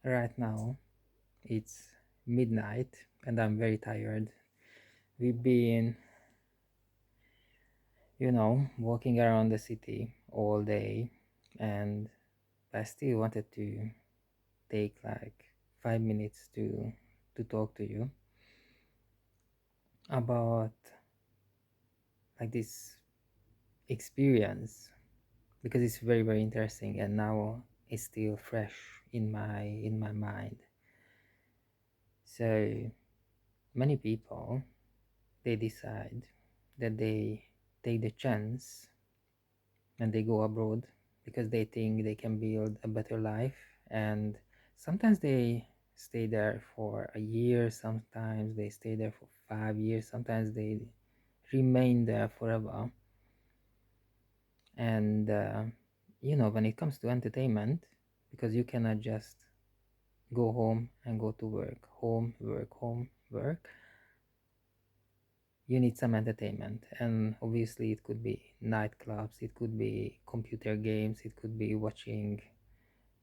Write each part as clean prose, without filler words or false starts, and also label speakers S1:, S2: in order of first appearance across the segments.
S1: Right now, it's midnight and I'm very tired. We've been, walking around the city all day, and I still wanted to take like 5 minutes to talk to you about like this experience because it's very very interesting and now it's still fresh in my mind. So many people, they decide that they take the chance and they go abroad because they think they can build a better life, and sometimes they stay there for a year, sometimes they stay there for 5 years, sometimes they remain there forever. And when it comes to entertainment, because you cannot just go home and go to work, home, work, home, work, you need some entertainment. And obviously it could be nightclubs, it could be computer games, it could be watching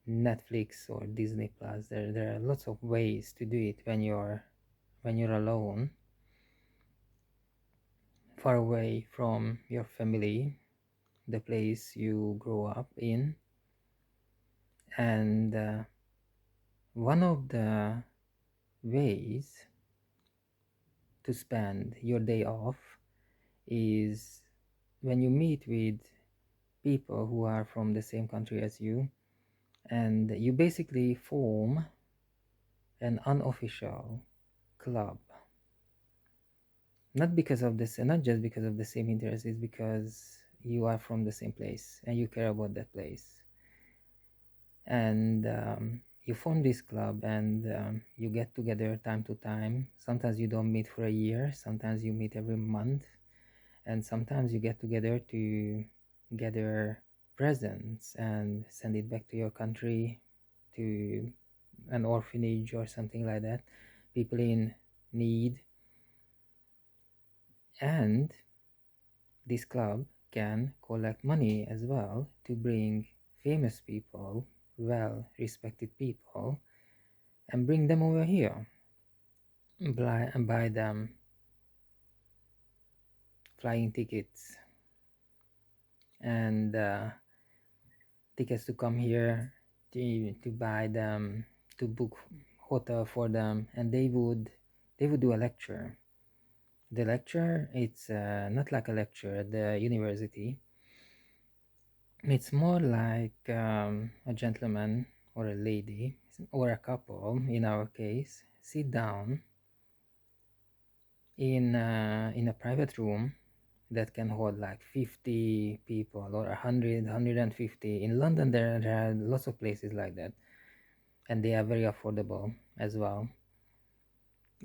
S1: Netflix or Disney Plus. There are lots of ways to do it when you're alone, far away from your family, the place you grow up in. And one of the ways to spend your day off is when you meet with people who are from the same country as you, and you basically form an unofficial club. Not just because of the same interests, it's because you are from the same place and you care about that place. And you form this club, and you get together time to time. Sometimes you don't meet for a year, sometimes you meet every month, and sometimes you get together to gather presents and send it back to your country, to an orphanage or something like that, people in need. And this club can collect money as well to bring famous people, well respected people, and bring them over here, buy them flying tickets and tickets to come here, to buy them, to book hotel for them, and they would do a lecture. The lecture, it's not like a lecture at the university. It's more like a gentleman or a lady or a couple, in our case, sit down in a private room that can hold like 50 people or 100, 150. In London, there are lots of places like that, and they are very affordable as well.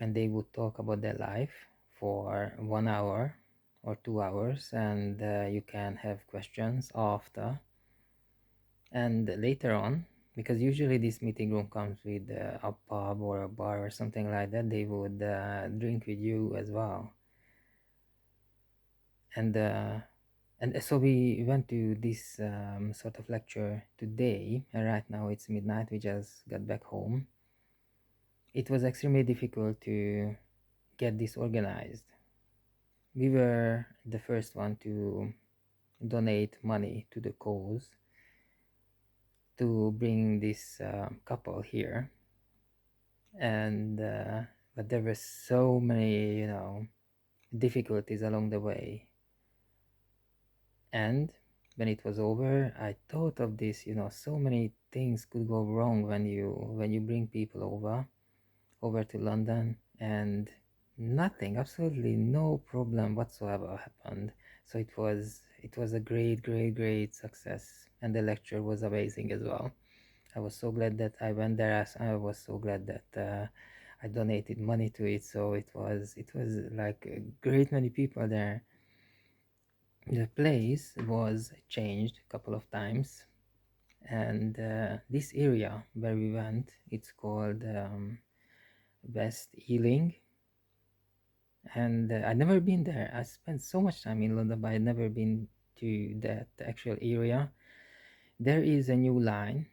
S1: And they would talk about their life for 1 hour or 2 hours, and you can have questions after. And later on, because usually this meeting room comes with a pub or a bar or something like that, they would drink with you as well. And so we went to this sort of lecture today, and right now it's midnight. We just got back home. It was extremely difficult to get this organized. We were the first one to donate money to the cause to bring this couple here, and but there were so many difficulties along the way. And when it was over, I thought of this, so many things could go wrong when you bring people over to London, and nothing, absolutely no problem whatsoever happened. So it was a great great great success, and the lecture was amazing as well. I was so glad that I went there. I was so glad that I donated money to it. So it was like a great many people there. The place was changed a couple of times, and this area where we went, it's called West Ealing. And I'd never been there. I spent so much time in London, but I'd never been to that actual area. There is a new line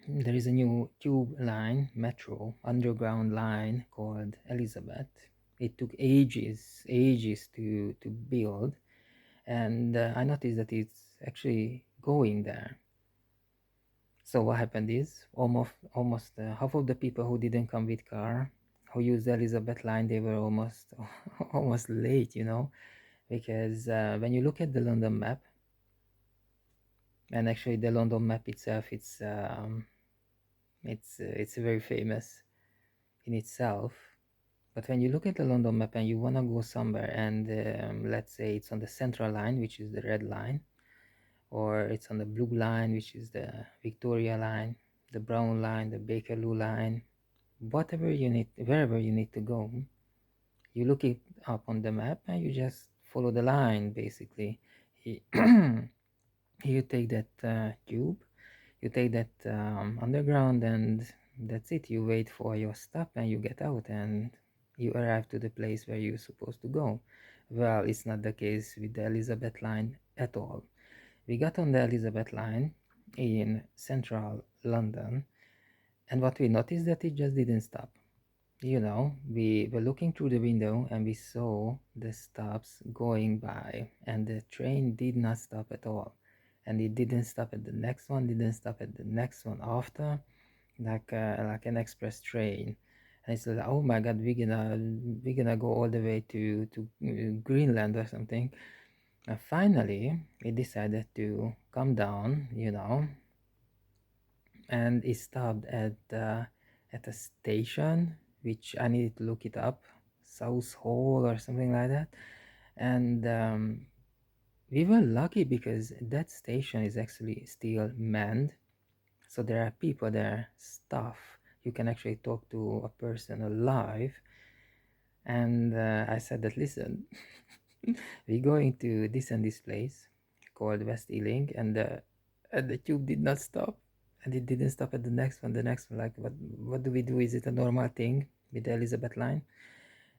S1: There is a new tube line, metro, underground line called Elizabeth. It took ages to build, and I noticed that it's actually going there. So what happened is almost half of the people who didn't come with car, who used the Elizabeth line, they were almost almost late, because when you look at the London map, and actually the London map itself, it's very famous in itself. But when you look at the London map and you want to go somewhere, and let's say it's on the Central line, which is the red line, or it's on the blue line, which is the Victoria line, the brown line, the Bakerloo line, whatever you need, wherever you need to go, you look it up on the map and you just follow the line basically. You you take that tube, you take that underground, and that's it. You wait for your stop and you get out and you arrive to the place where you're supposed to go. Well, it's not the case with the Elizabeth line at all. We got on the Elizabeth line in central London, and what we noticed that it just didn't stop. We were looking through the window and we saw the stops going by, and the train did not stop at all. And it didn't stop at the next one, didn't stop at the next one after, like an express train. And it's like, oh my God, we're gonna go all the way to Greenland or something. And finally, we decided to come down, and it stopped at a station, which I needed to look it up, South Hall or something like that. And we were lucky because that station is actually still manned, so there are people there, staff. You can actually talk to a person alive. And I said that, listen, we're going to this and this place called West Ealing, and the tube did not stop, and it didn't stop at the next one. The next one, like, what do we do? Is it a normal thing with the Elizabeth line?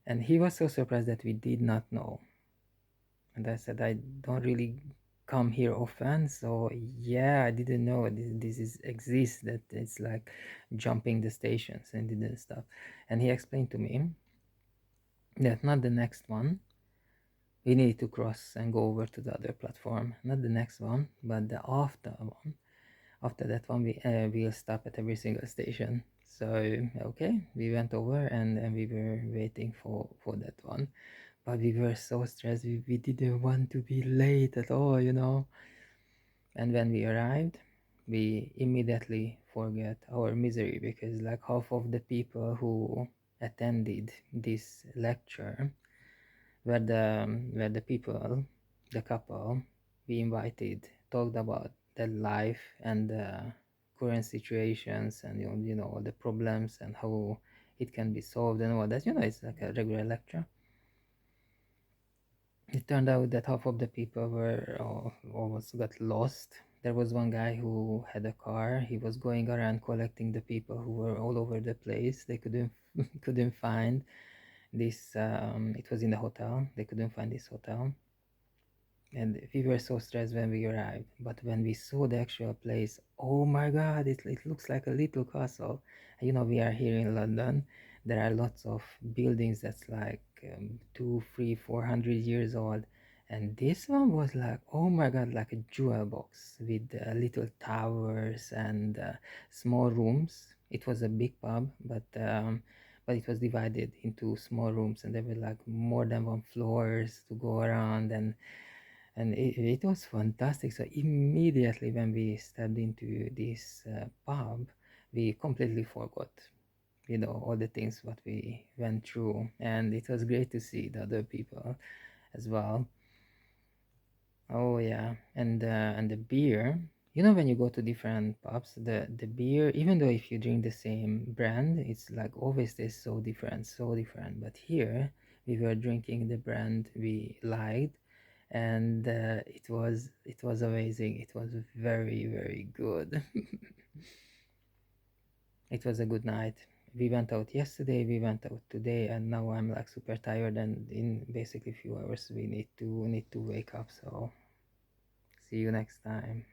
S1: And he was so surprised that we did not know. And I said, I don't really come here often, so yeah, I didn't know this is exists, that it's like jumping the stations and didn't stop. And he explained to me that not the next one, we need to cross and go over to the other platform, not the next one, but the after one. After that one, we'll stop at every single station. So okay, we went over, and we were waiting for that one, but we were so stressed. We didn't want to be late at all. And when we arrived, we immediately forget our misery, because like half of the people who attended this lecture where the people, the couple we invited, talked about their life and the current situations, and all the problems and how it can be solved and all that. It's like a regular lecture. It turned out that half of the people were almost got lost. There was one guy who had a car. He was going around collecting the people who were all over the place. They couldn't couldn't find this. It was in the hotel. They couldn't find this hotel, and we were so stressed when we arrived. But when we saw the actual place, oh my God, it looks like a little castle. We are here in London. There are lots of buildings that's like 400 years old, and this one was like, oh my God, like a jewel box with little towers and small rooms. It was a big pub, but it was divided into small rooms, and there were like more than one floors to go around, and it was fantastic. So immediately when we stepped into this pub, we completely forgot all the things what we went through, and it was great to see the other people as well. Oh yeah, and the beer, when you go to different pubs, the beer, even though if you drink the same brand, it's like always tastes so different. But here we were drinking the brand we liked, and it was amazing. It was very, very good. It was a good night. We went out yesterday, we went out today, and now I'm like super tired, and in basically few hours we need to wake up. So see you next time.